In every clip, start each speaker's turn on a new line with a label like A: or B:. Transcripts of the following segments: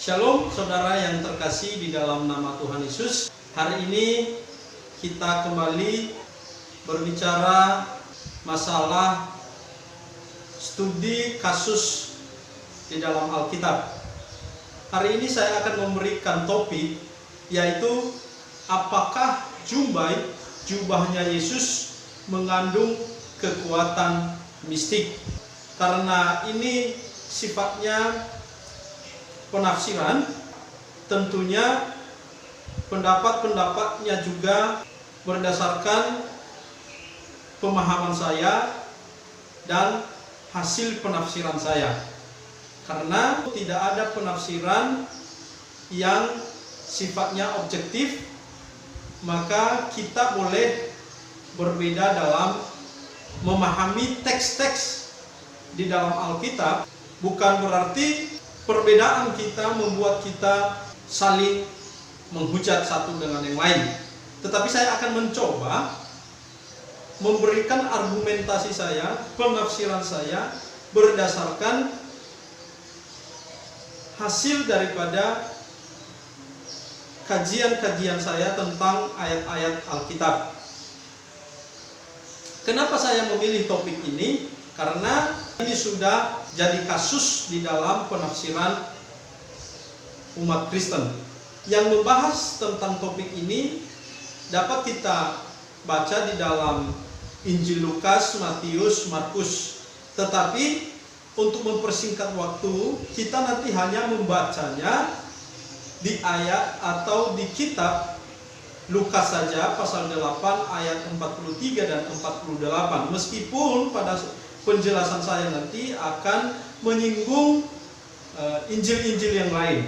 A: Shalom saudara yang terkasih di dalam nama Tuhan Yesus. Hari ini kita kembali berbicara masalah studi kasus di dalam Alkitab. Hari ini saya akan memberikan topik, yaitu apakah jubahnya Yesus mengandung kekuatan mistik. Karena ini sifatnya penafsiran, tentunya pendapat-pendapatnya juga berdasarkan pemahaman saya dan hasil penafsiran saya. Karena tidak ada penafsiran yang sifatnya objektif, maka kita boleh berbeda dalam memahami teks-teks di dalam Alkitab. Bukan berarti perbedaan kita membuat kita saling menghujat satu dengan yang lain. Tetapi saya akan mencoba memberikan argumentasi saya, penafsiran saya berdasarkan hasil daripada kajian-kajian saya tentang ayat-ayat Alkitab. Kenapa saya memilih topik ini? Karena ini sudah jadi kasus di dalam penafsiran umat Kristen. Yang membahas tentang topik ini dapat kita baca di dalam Injil Lukas, Matius, Markus. Tetapi untuk mempersingkat waktu, kita nanti hanya membacanya di ayat atau di kitab Lukas saja, pasal 8 ayat 43 dan 48. Meskipun pada penjelasan saya nanti akan menyinggung Injil-Injil yang lain.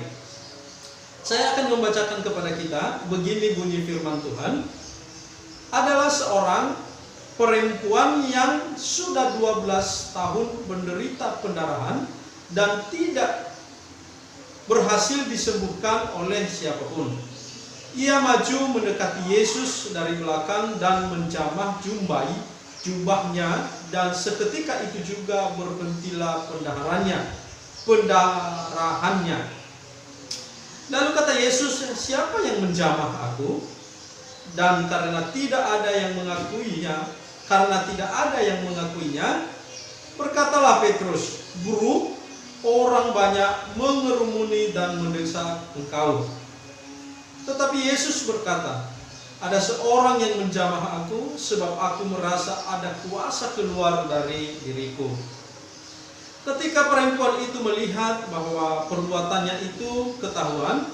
A: Saya akan membacakan kepada kita, begini bunyi firman Tuhan. Adalah seorang perempuan yang sudah 12 tahun menderita pendarahan dan tidak berhasil disembuhkan oleh siapapun. Ia maju mendekati Yesus dari belakang dan menjamah jubahnya, dan seketika itu juga berhentilah pendarahannya. Lalu kata Yesus, siapa yang menjamah aku? Dan karena tidak ada yang mengakuinya, berkatalah Petrus, Guru, orang banyak mengerumuni dan mendesak engkau. Tetapi Yesus berkata, ada seorang yang menjamah aku, sebab aku merasa ada kuasa keluar dari diriku. Ketika perempuan itu melihat bahwa perbuatannya itu ketahuan,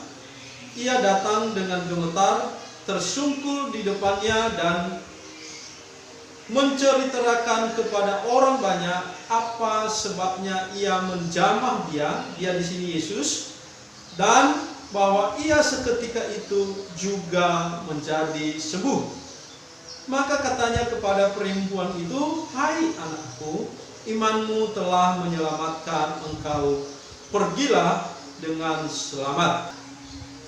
A: ia datang dengan gemetar, tersungkur di depannya dan menceritakan kepada orang banyak apa sebabnya ia menjamah dia di sini Yesus, dan bahwa ia seketika itu juga menjadi sembuh. Maka katanya kepada perempuan itu, hai anakku, imanmu telah menyelamatkan engkau, pergilah dengan selamat.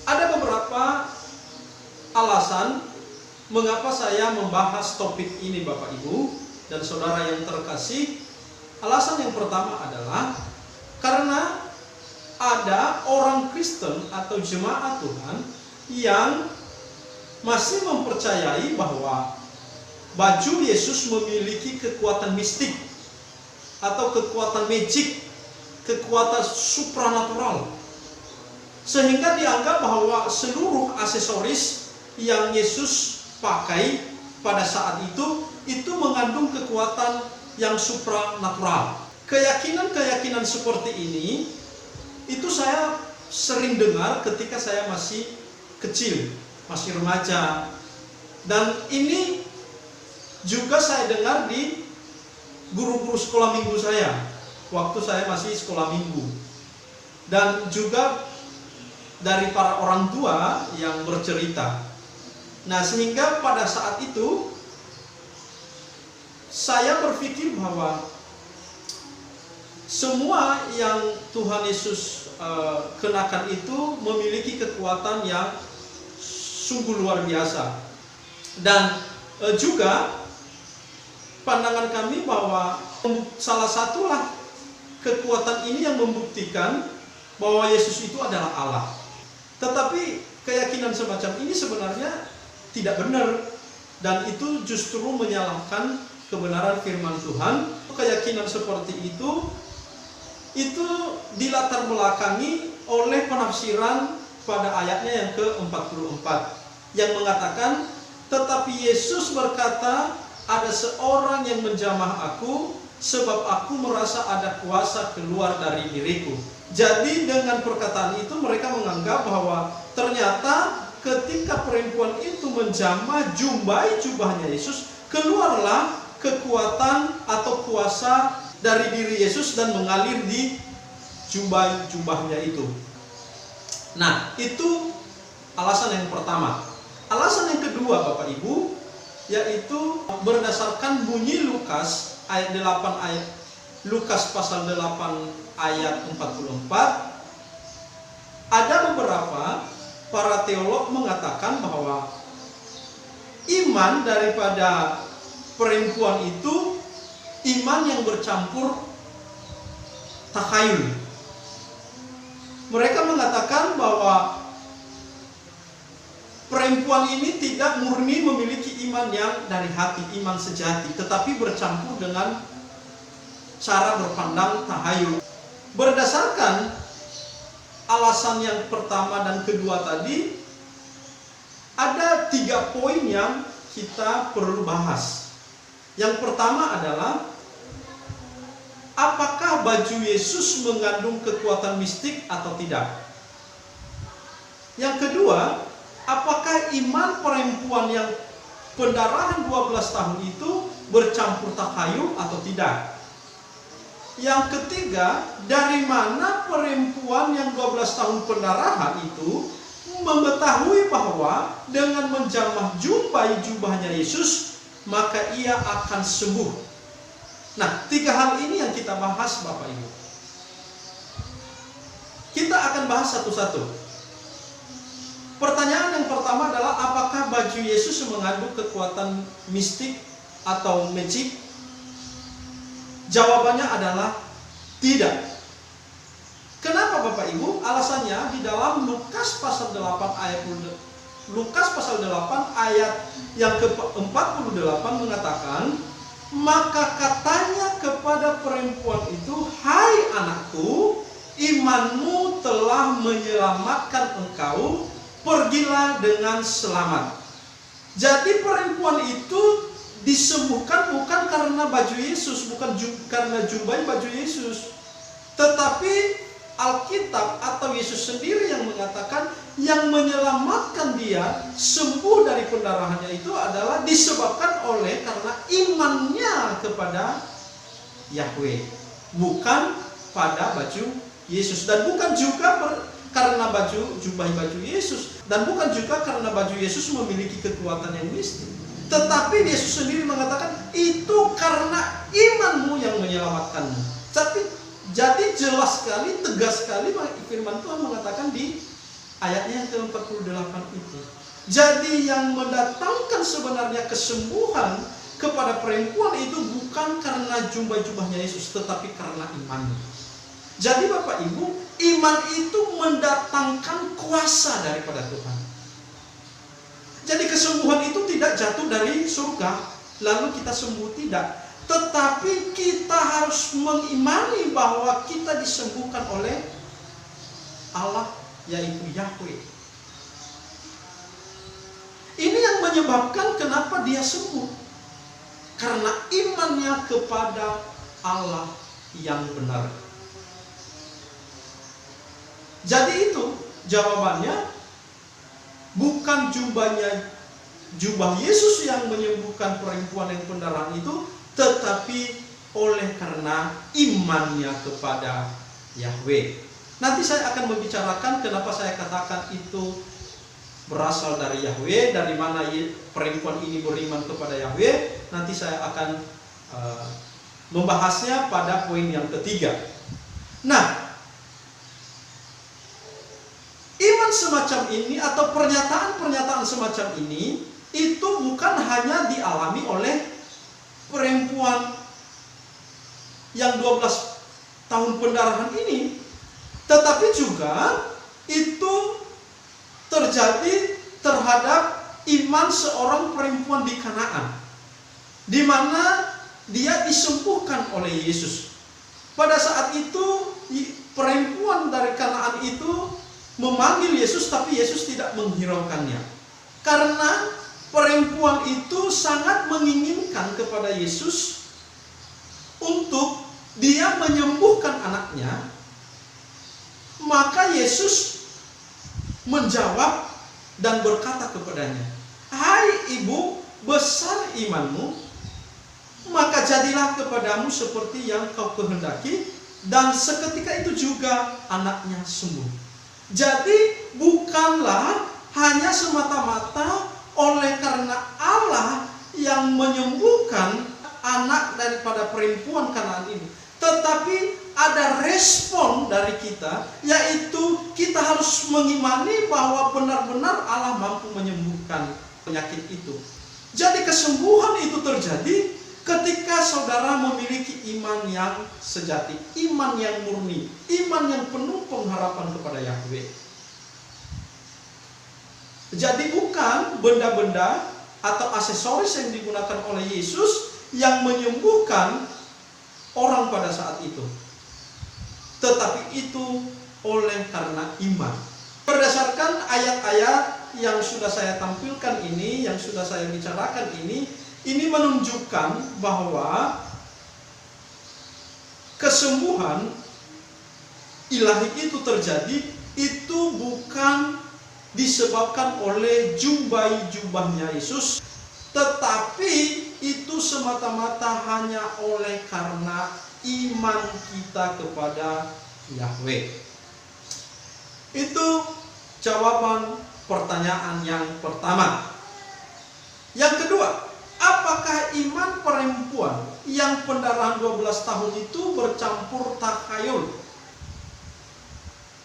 A: Ada beberapa alasan mengapa saya membahas topik ini, Bapak Ibu dan saudara yang terkasih. Alasan yang pertama adalah karena ada orang Kristen atau jemaat Tuhan yang masih mempercayai bahwa baju Yesus memiliki kekuatan mistik atau kekuatan magic, kekuatan supranatural, sehingga dianggap bahwa seluruh aksesoris yang Yesus pakai pada saat itu mengandung kekuatan yang supranatural. Keyakinan-keyakinan seperti ini itu saya sering dengar ketika saya masih kecil, masih remaja. Dan ini juga saya dengar di guru-guru sekolah minggu saya, waktu saya masih sekolah minggu. Dan juga dari para orang tua yang bercerita. Nah, sehingga pada saat itu saya berpikir bahwa semua yang Tuhan Yesus kenakan itu memiliki kekuatan yang sungguh luar biasa. Dan juga pandangan kami bahwa salah satulah kekuatan ini yang membuktikan bahwa Yesus itu adalah Allah. Tetapi keyakinan semacam ini sebenarnya tidak benar, dan itu justru menyalahkan kebenaran firman Tuhan. Keyakinan seperti itu dilatar belakangi oleh penafsiran pada ayatnya yang ke-44 yang mengatakan, tetapi Yesus berkata, ada seorang yang menjamah aku, sebab aku merasa ada kuasa keluar dari diriku. Jadi dengan perkataan itu mereka menganggap bahwa ternyata ketika perempuan itu menjamah jubahnya Yesus, keluarlah kekuatan atau kuasa dari diri Yesus dan mengalir di jubahnya itu. Nah, itu alasan yang pertama. Alasan yang kedua, Bapak Ibu, yaitu berdasarkan bunyi Lukas ayat 8 ayat Lukas pasal 8 ayat 44, ada beberapa para teolog mengatakan bahwa iman daripada perempuan itu iman yang bercampur takhayul. Mereka mengatakan bahwa perempuan ini tidak murni memiliki iman yang dari hati, iman sejati, tetapi bercampur dengan cara berpandang tahayul. Berdasarkan alasan yang pertama dan kedua tadi, ada 3 poin yang kita perlu bahas. Yang pertama adalah, apakah baju Yesus mengandung kekuatan mistik atau tidak? Yang kedua, apakah iman perempuan yang pendarahan 12 tahun itu bercampur takhayul atau tidak? Yang ketiga, dari mana perempuan yang 12 tahun pendarahan itu mengetahui bahwa dengan menjamah jubahnya Yesus, maka ia akan sembuh? Nah, 3 hal ini yang kita bahas, Bapak Ibu. Kita akan bahas satu-satu. Pertanyaan yang pertama adalah, apakah baju Yesus mengandung kekuatan mistik atau magic? Jawabannya adalah tidak. Kenapa, Bapak Ibu? Alasannya di dalam Lukas pasal 8 ayat yang ke-48 mengatakan, maka katanya kepada perempuan itu, hai anakku, imanmu telah menyelamatkan engkau, pergilah dengan selamat. Jadi perempuan itu disembuhkan bukan karena baju Yesus, bukan karena jubah baju Yesus, tetapi Alkitab atau Yesus sendiri yang mengatakan yang menyelamatkan dia sembuh dari pendarahannya itu adalah disebabkan oleh karena imannya kepada Yahweh, bukan pada baju Yesus, dan bukan juga karena jubah baju Yesus, dan bukan juga karena baju Yesus memiliki kekuatan yang mistik. Tetapi Yesus sendiri mengatakan itu karena imanmu yang menyelamatkanmu. Jadi jelas sekali, tegas sekali firman Tuhan mengatakan di ayatnya yang ke-48 itu. Jadi yang mendatangkan sebenarnya kesembuhan kepada perempuan itu bukan karena jubahnya Yesus, tetapi karena imannya. Jadi Bapak Ibu, iman itu mendatangkan kuasa daripada Tuhan. Jadi kesembuhan itu tidak jatuh dari surga lalu kita sembuh, tidak. Tetapi kita harus mengimani bahwa kita disembuhkan oleh Allah, yaitu Yahweh. Ini yang menyebabkan kenapa dia sembuh, karena imannya kepada Allah yang benar. Jadi itu jawabannya, bukan jubah Yesus yang menyembuhkan perempuan yang pendarahan itu, tetapi oleh karena imannya kepada Yahweh. Nanti saya akan membicarakan kenapa saya katakan itu berasal dari Yahweh, dari mana perempuan ini beriman kepada Yahweh. Nanti saya akan membahasnya pada poin yang ketiga. Nah, iman semacam ini atau pernyataan-pernyataan semacam ini itu bukan hanya dialami oleh perempuan yang 12 tahun pendarahan ini, Tetapi juga itu terjadi terhadap iman seorang perempuan di Kanaan, di mana dia disembuhkan oleh Yesus. Pada saat itu perempuan dari Kanaan itu memanggil Yesus, tapi Yesus tidak menghiraukannya. Karena perempuan itu sangat menginginkan kepada Yesus untuk dia menyembuhkan anaknya. Maka Yesus menjawab dan berkata kepadanya, "Hai ibu, besar imanmu, maka jadilah kepadamu seperti yang kau kehendaki." Dan seketika itu juga anaknya sembuh. Jadi bukanlah hanya semata-mata oleh karena Allah yang menyembuhkan anak daripada perempuan Kanaan ini, tetapi ada respon dari kita, yaitu kita harus mengimani bahwa benar-benar Allah mampu menyembuhkan penyakit itu. Jadi kesembuhan itu terjadi ketika saudara memiliki iman yang sejati, iman yang murni, iman yang penuh pengharapan kepada Yahweh. Jadi bukan benda-benda atau aksesoris yang digunakan oleh Yesus yang menyembuhkan orang pada saat itu, tetapi itu oleh karena iman. Berdasarkan ayat-ayat yang sudah saya tampilkan ini, yang sudah saya bicarakan ini menunjukkan bahwa kesembuhan ilahi itu terjadi itu bukan disebabkan oleh jubah-jubahnya Yesus, tetapi itu semata-mata hanya oleh karena iman kita kepada Yahweh. Itu jawaban pertanyaan yang pertama. Yang kedua, apakah iman perempuan yang pendarahan 12 tahun itu bercampur takhayul?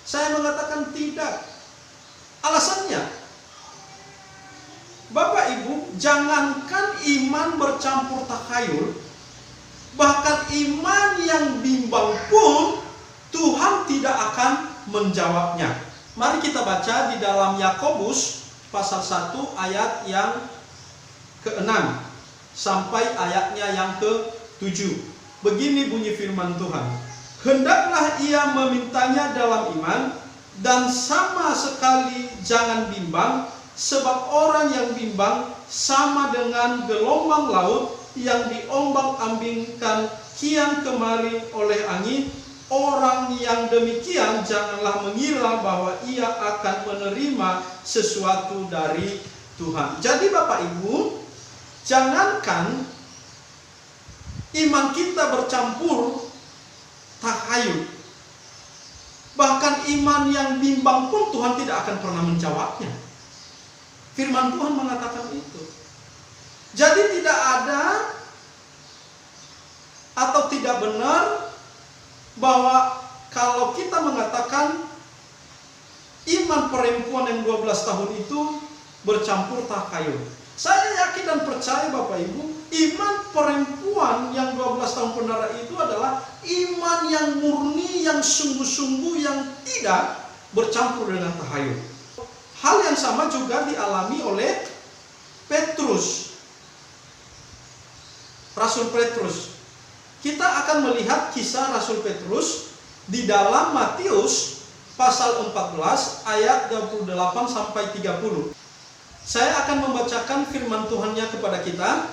A: Saya mengatakan tidak. Alasannya, Bapak Ibu, jangankan iman bercampur takhayul, bahkan iman yang bimbang pun Tuhan tidak akan menjawabnya. Mari kita baca di dalam Yakobus pasal 1 ayat yang ke-6 sampai ayatnya yang ke-7. Begini bunyi firman Tuhan. Hendaklah ia memintanya dalam iman, dan sama sekali jangan bimbang, sebab orang yang bimbang sama dengan gelombang laut yang diombang-ambingkan kian kemari oleh angin. Orang yang demikian janganlah mengira bahwa ia akan menerima sesuatu dari Tuhan. Jadi Bapak Ibu, jangankan iman kita bercampur takhayul, bahkan iman yang bimbang pun Tuhan tidak akan pernah menjawabnya. Firman Tuhan mengatakan itu. Jadi tidak ada atau tidak benar bahwa kalau kita mengatakan iman perempuan yang 12 tahun itu bercampur takhayul. Saya yakin dan percaya Bapak Ibu, iman perempuan yang 12 tahun pendara itu adalah iman yang murni, yang sungguh-sungguh, yang tidak bercampur dengan takhayul. Hal yang sama juga dialami oleh Petrus, Rasul Petrus. Kita akan melihat kisah Rasul Petrus di dalam Matius pasal 14 ayat 28 sampai 30. Saya akan membacakan firman Tuhannya kepada kita.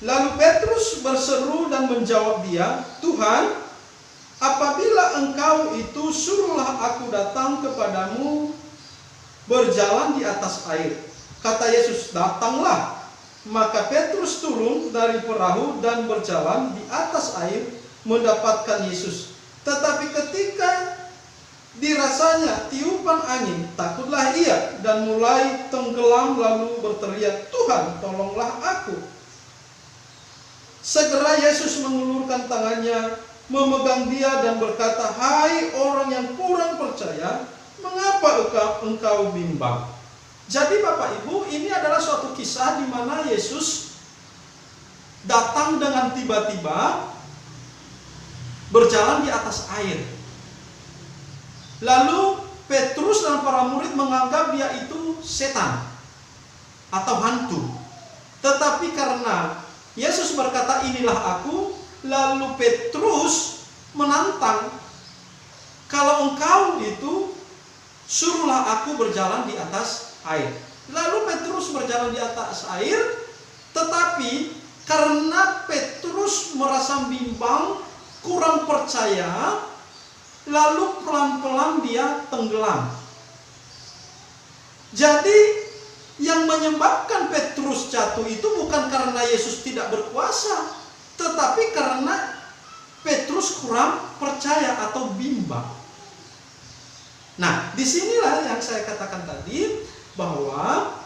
A: Lalu Petrus berseru dan menjawab dia, "Tuhan, apabila engkau itu, suruhlah aku datang kepadamu berjalan di atas air." Kata Yesus, "Datanglah." Maka Petrus turun dari perahu dan berjalan di atas air mendapatkan Yesus. Tetapi ketika dirasanya tiupan angin, takutlah ia dan mulai tenggelam lalu berteriak, "Tuhan, tolonglah aku." Segera Yesus mengulurkan tangannya, memegang dia dan berkata, "Hai orang yang kurang percaya, mengapa engkau bimbang?" Jadi Bapak Ibu, ini adalah suatu kisah di mana Yesus datang dengan tiba-tiba berjalan di atas air. Lalu Petrus dan para murid menganggap dia itu setan atau hantu. Tetapi karena Yesus berkata, "Inilah aku," lalu Petrus menantang, "Kalau engkau itu, suruhlah aku berjalan di atas air." Lalu Petrus berjalan di atas air, tetapi karena Petrus merasa bimbang, kurang percaya, lalu pelan-pelan dia tenggelam. Jadi yang menyebabkan Petrus jatuh itu bukan karena Yesus tidak berkuasa, tetapi karena Petrus kurang percaya atau bimbang. Nah, disinilah yang saya katakan tadi, bahwa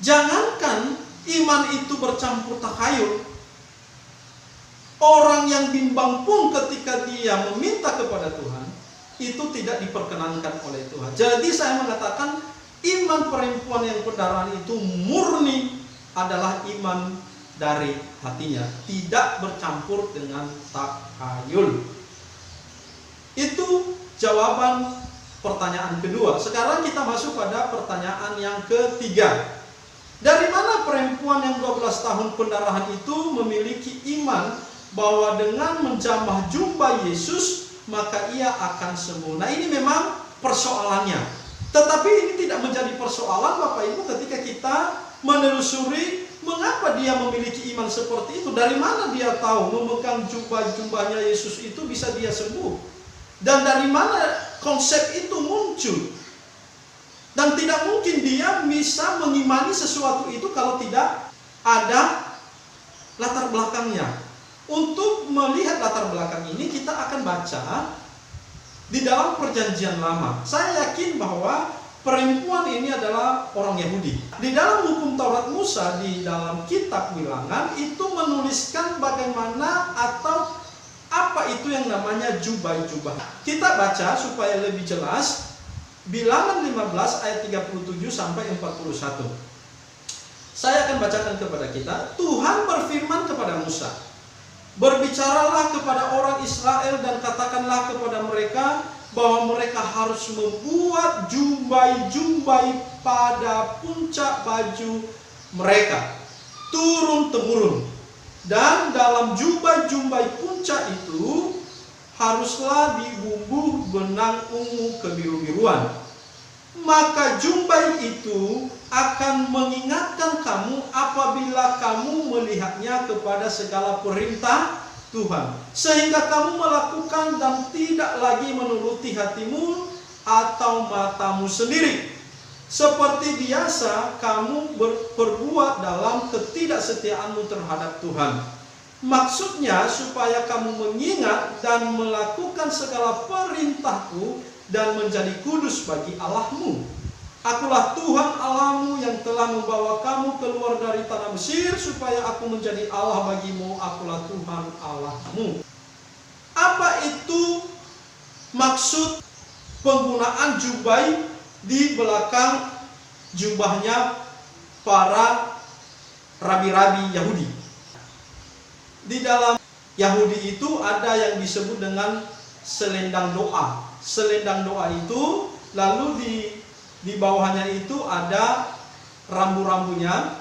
A: jangankan iman itu bercampur takhayul, orang yang bimbang pun ketika dia meminta kepada Tuhan, itu tidak diperkenankan oleh Tuhan. Jadi saya mengatakan iman perempuan yang pendarahan itu murni adalah iman dari hatinya, tidak bercampur dengan takhayul. Itu jawaban pertanyaan kedua. Sekarang kita masuk pada pertanyaan yang ketiga. Dari mana perempuan yang 12 tahun pendarahan itu memiliki iman bahwa dengan menjamah jubah Yesus maka ia akan sembuh? Nah, ini memang persoalannya. Tetapi ini tidak menjadi persoalan Bapak Ibu ketika kita menelusuri mengapa dia memiliki iman seperti itu. Dari mana dia tahu memegang jubah-jubahnya Yesus itu bisa dia sembuh? Dan dari mana konsep itu muncul? Dan tidak mungkin dia bisa mengimani sesuatu itu kalau tidak ada latar belakangnya. Untuk melihat latar belakang ini kita akan baca di dalam Perjanjian Lama. Saya yakin bahwa perempuan ini adalah orang Yahudi. Di dalam hukum Taurat Musa, di dalam kitab Bilangan, itu menuliskan bagaimana atau apa itu yang namanya jubah-jubah. Kita baca supaya lebih jelas. Bilangan 15 ayat 37 sampai 41. Saya akan bacakan kepada kita. Tuhan berfirman kepada Musa, "Berbicaralah kepada orang Israel dan katakanlah kepada mereka bahwa mereka harus membuat jumbai-jumbai pada puncak baju mereka, turun-temurun. Dan dalam jumbai-jumbai puncak itu haruslah dibumbung benang ungu kebiru-biruan. Maka jumbai itu akan mengingatkan kamu apabila kamu melihatnya kepada segala perintah Tuhan, sehingga kamu melakukan dan tidak lagi menuruti hatimu atau matamu sendiri. Seperti biasa kamu berbuat dalam ketidaksetiaanmu terhadap Tuhan." Maksudnya supaya kamu mengingat dan melakukan segala perintahku dan menjadi kudus bagi Allahmu. Akulah Tuhan Allahmu yang telah membawa kamu keluar dari tanah Mesir, supaya aku menjadi Allah bagimu. Akulah Tuhan Allahmu. Apa itu maksud penggunaan jubah di belakang jubahnya para rabi-rabi Yahudi? Di dalam Yahudi itu ada yang disebut dengan selendang doa. Selendang doa itu lalu di bawahnya itu ada rambu-rambunya.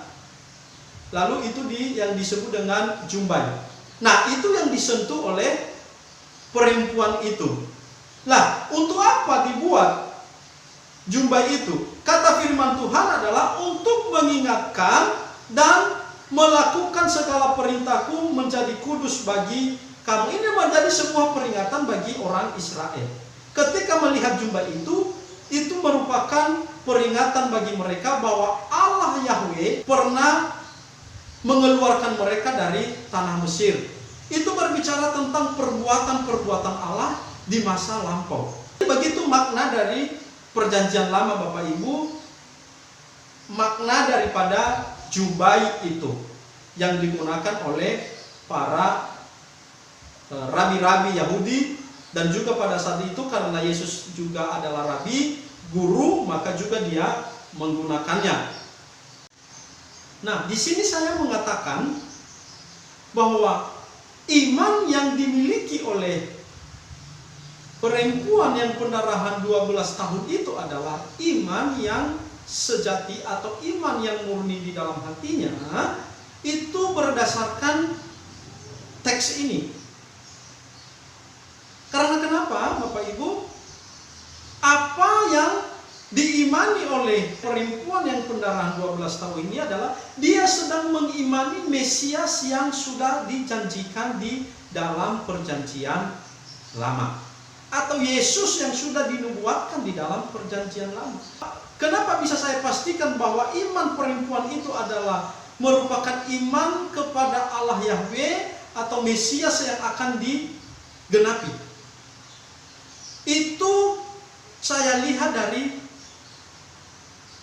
A: Lalu itu yang disebut dengan jumbai. Nah, itu yang disentuh oleh perempuan itu. Nah, untuk apa dibuat jumbai itu? Kata firman Tuhan adalah untuk mengingatkan dan melakukan segala perintahku menjadi kudus bagi kamu. Ini menjadi sebuah peringatan bagi orang Israel. Ketika melihat jubah itu merupakan peringatan bagi mereka bahwa Allah Yahweh pernah mengeluarkan mereka dari tanah Mesir. Itu berbicara tentang perbuatan-perbuatan Allah di masa lampau. Begitu makna dari Perjanjian Lama Bapak Ibu, makna daripada jubah itu yang digunakan oleh para rabi-rabi Yahudi. Dan juga pada saat itu karena Yesus juga adalah rabi, guru, maka juga dia menggunakannya. Nah, di sini saya mengatakan bahwa iman yang dimiliki oleh perempuan yang pendarahan 12 tahun itu adalah iman yang sejati atau iman yang murni di dalam hatinya, itu berdasarkan teks ini. Karena kenapa, Bapak Ibu? Apa yang diimani oleh perempuan yang pendarahan 12 tahun ini adalah dia sedang mengimani Mesias yang sudah dijanjikan di dalam perjanjian lama, atau Yesus yang sudah dinubuatkan di dalam perjanjian lama. Kenapa bisa saya pastikan bahwa iman perempuan itu adalah merupakan iman kepada Allah Yahweh atau Mesias yang akan digenapi? Itu saya lihat dari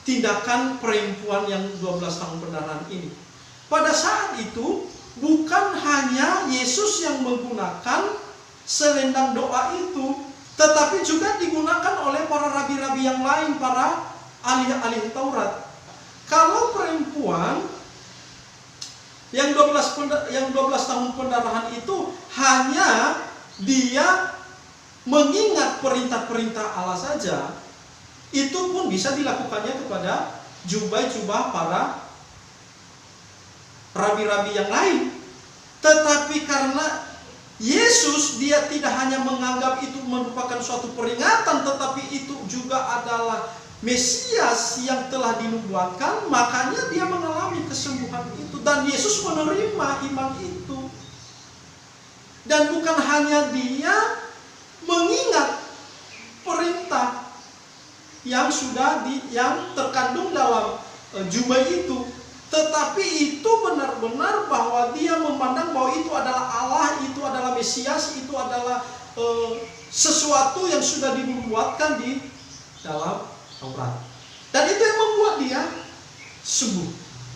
A: tindakan perempuan yang 12 tahun pendarahan ini. Pada saat itu bukan hanya Yesus yang menggunakan selendang doa itu, tetapi juga digunakan oleh para rabi-rabi yang lain, para ahli-ahli Taurat. Kalau perempuan yang 12 tahun pendarahan itu hanya dia mengingat perintah-perintah Allah saja, itu pun bisa dilakukannya kepada jubah-jubah para rabi-rabi yang lain. Tetapi karena Yesus, dia tidak hanya menganggap itu merupakan suatu peringatan, tetapi itu juga adalah Mesias yang telah dinubuatkan, makanya dia mengalami kesembuhan itu. Dan Yesus menerima iman itu. Dan bukan hanya dia mengingat perintah yang terkandung dalam jubah itu, tetapi itu benar-benar bahwa dia memandang bahwa itu adalah Allah, itu adalah Mesias, itu adalah sesuatu yang sudah dinubuatkan di dalam Taurat. Dan itu yang membuat dia sembuh.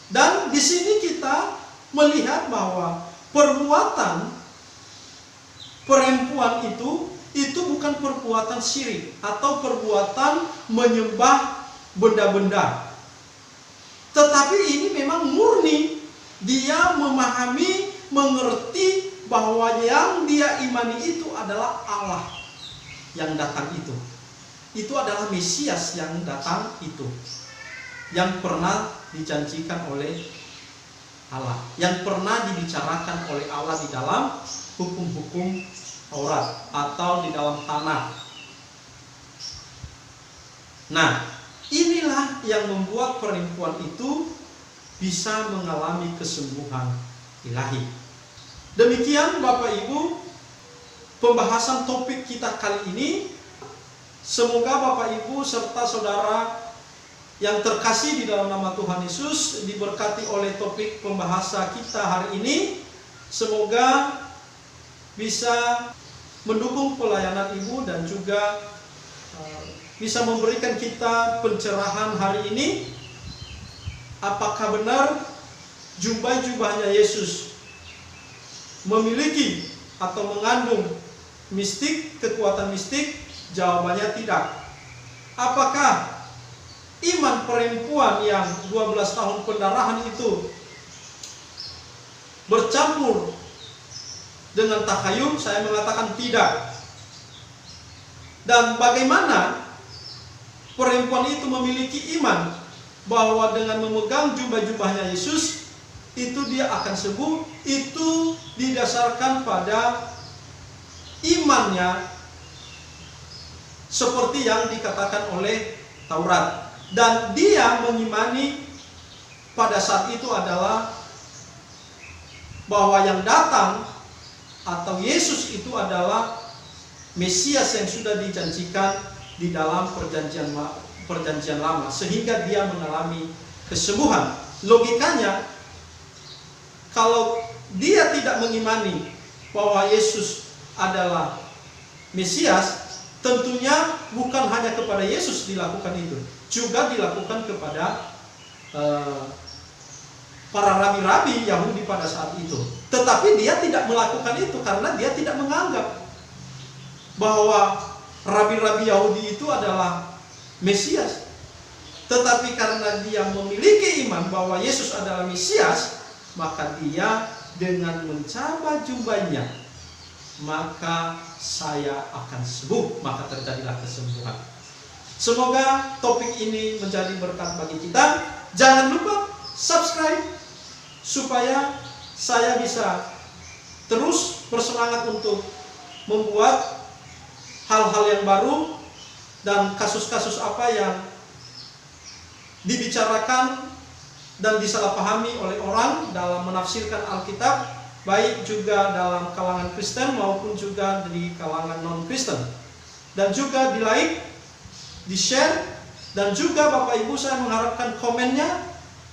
A: Dan di sini kita melihat bahwa perbuatan perempuan itu bukan perbuatan syirik atau perbuatan menyembah benda-benda. Tetapi ini memang murni dia memahami, mengerti bahwa yang dia imani itu adalah Allah yang datang itu. Itu adalah Mesias yang datang itu, yang pernah dijanjikan oleh Allah, yang pernah dibicarakan oleh Allah di dalam hukum-hukum Taurat atau di dalam tanah. Nah, inilah yang membuat perempuan itu bisa mengalami kesembuhan ilahi. Demikian Bapak Ibu pembahasan topik kita kali ini. Semoga Bapak Ibu serta saudara yang terkasih di dalam nama Tuhan Yesus diberkati oleh topik pembahasan kita hari ini. Semoga bisa mendukung pelayanan Ibu dan juga bisa memberikan kita pencerahan hari ini. Apakah benar jubah-jubahnya Yesus memiliki atau mengandung mistik, kekuatan mistik? Jawabannya tidak. Apakah iman perempuan yang 12 tahun pendarahan itu bercampur dengan takhayul? Saya mengatakan tidak. Dan bagaimana perempuan itu memiliki iman bahwa dengan memegang jubah-jubahnya Yesus itu dia akan sembuh? Itu didasarkan pada imannya seperti yang dikatakan oleh Taurat. Dan dia mengimani pada saat itu adalah bahwa yang datang atau Yesus itu adalah Mesias yang sudah dijanjikan di dalam perjanjian lama, sehingga dia mengalami kesembuhan. Logikanya, kalau dia tidak mengimani bahwa Yesus adalah Mesias, tentunya bukan hanya kepada Yesus dilakukan itu, juga dilakukan kepada para rabi-rabi Yahudi pada saat itu. Tetapi dia tidak melakukan itu karena dia tidak menganggap bahwa rabi-rabi Yahudi itu adalah Mesias. Tetapi karena dia memiliki iman bahwa Yesus adalah Mesias, maka dia dengan mencaba jubahnya, maka saya akan sembuh. Maka terjadilah kesembuhan. Semoga topik ini menjadi berkat bagi kita. Jangan lupa subscribe supaya saya bisa terus bersemangat untuk membuat hal-hal yang baru dan kasus-kasus apa yang dibicarakan dan disalahpahami oleh orang dalam menafsirkan Alkitab, baik juga dalam kalangan Kristen maupun juga di kalangan non-Kristen. Dan juga di like, di share, dan juga Bapak Ibu saya mengharapkan komennya.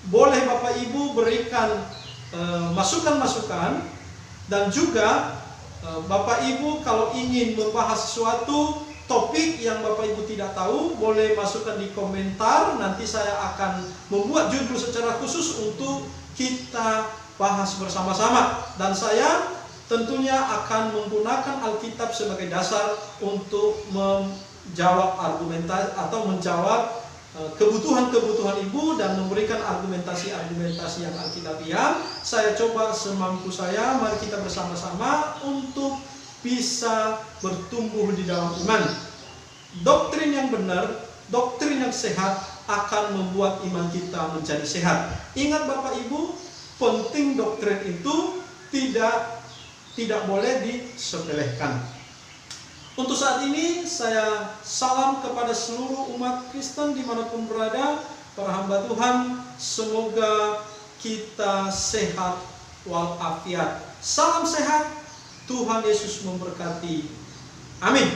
A: Boleh Bapak Ibu berikan masukan-masukan, dan juga Bapak Ibu kalau ingin membahas sesuatu topik yang Bapak Ibu tidak tahu, boleh masukkan di komentar. Nanti saya akan membuat judul secara khusus untuk kita bahas bersama-sama. Dan saya tentunya akan menggunakan Alkitab sebagai dasar untuk menjawab argumentasi atau menjawab kebutuhan-kebutuhan Ibu dan memberikan argumentasi-argumentasi yang Alkitabiah. Saya coba semampu saya. Mari kita bersama-sama untuk bisa bertumbuh di dalam iman. Doktrin yang benar, doktrin yang sehat akan membuat iman kita menjadi sehat. Ingat Bapak Ibu, penting doktrin itu tidak boleh disepelekan. Untuk saat ini saya salam kepada seluruh umat Kristen dimanapun berada. Para hamba Tuhan, semoga kita sehat walafiat. Salam sehat. Tuhan Yesus memberkati. Amin.